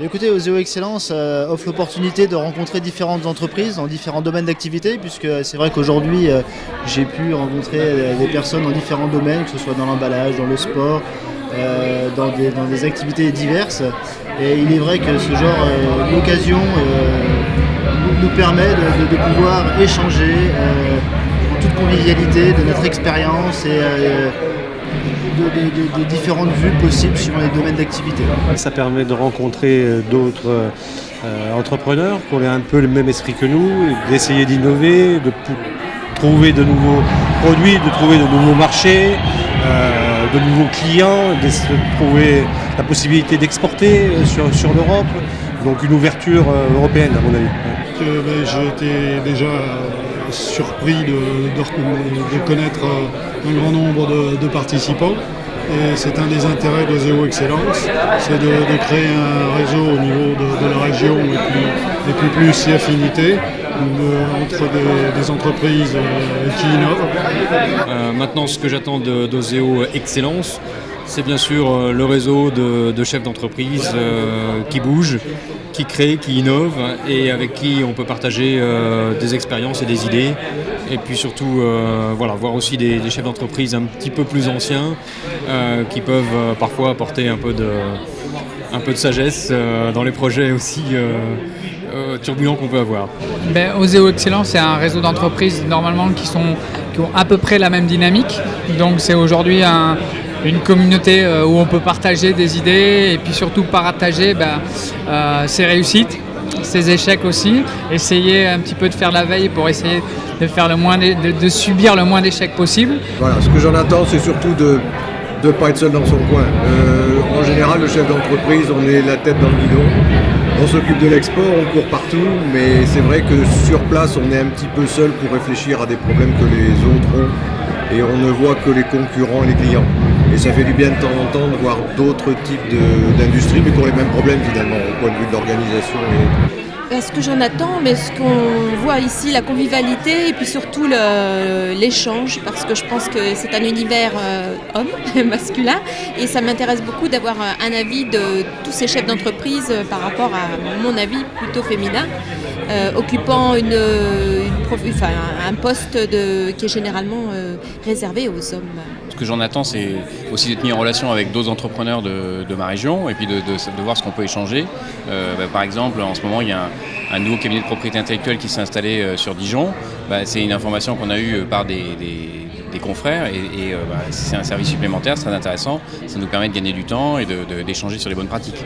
Écoutez, Oseo Excellence offre l'opportunité de rencontrer différentes entreprises dans différents domaines d'activité, puisque c'est vrai qu'aujourd'hui j'ai pu rencontrer des personnes dans différents domaines, que ce soit dans l'emballage, dans le sport, dans des activités diverses. Et il est vrai que ce genre d'occasion nous permet de pouvoir échanger en toute convivialité de notre expérience et des différentes vues possibles suivant les domaines d'activité. Ça permet de rencontrer d'autres entrepreneurs qui ont un peu le même esprit que nous, d'essayer d'innover, de trouver de nouveaux produits, de trouver de nouveaux marchés, de nouveaux clients, de trouver la possibilité d'exporter sur l'Europe. Donc une ouverture européenne à mon avis. J'ai été déjà surpris de connaître un grand nombre de participants. Et c'est un des intérêts d'Oseo Excellence, c'est de créer un réseau au niveau de la région et puis plus si affinité entre des entreprises qui innovent. Maintenant, ce que j'attends d'Oseo Excellence, c'est bien sûr le réseau de chefs d'entreprise qui bougent, qui créent, qui innovent et avec qui on peut partager des expériences et des idées. Et puis surtout, voir aussi des chefs d'entreprise un petit peu plus anciens qui peuvent parfois apporter un peu de sagesse dans les projets aussi turbulents qu'on peut avoir. Oseo Excellence, c'est un réseau d'entreprises normalement qui ont à peu près la même dynamique. Donc c'est aujourd'hui une communauté où on peut partager des idées et puis surtout partager ses réussites, ses échecs aussi, essayer un petit peu de faire la veille pour essayer de faire de subir le moins d'échecs possible. Voilà, ce que j'en attends, c'est surtout de ne pas être seul dans son coin. En général, le chef d'entreprise, on est la tête dans le guidon. On s'occupe de l'export, on court partout, mais c'est vrai que sur place, on est un petit peu seul pour réfléchir à des problèmes que les autres ont et on ne voit que les concurrents et les clients. Et ça fait du bien de temps en temps de voir d'autres types d'industries, mais qui ont les mêmes problèmes finalement, au point de vue de l'organisation et autres. Ce que j'en attends, mais ce qu'on voit ici, la convivialité et puis surtout l'échange, parce que je pense que c'est un univers homme, masculin, et ça m'intéresse beaucoup d'avoir un avis de tous ces chefs d'entreprise par rapport à mon avis plutôt féminin, occupant un poste qui est généralement réservé aux hommes. Ce que j'en attends, c'est aussi d'être mis en relation avec d'autres entrepreneurs de ma région et puis de voir ce qu'on peut échanger. Par exemple, en ce moment, il y a un nouveau cabinet de propriété intellectuelle qui s'est installé sur Dijon. C'est une information qu'on a eue par des confrères et c'est un service supplémentaire, c'est très intéressant. Ça nous permet de gagner du temps et d'échanger sur les bonnes pratiques.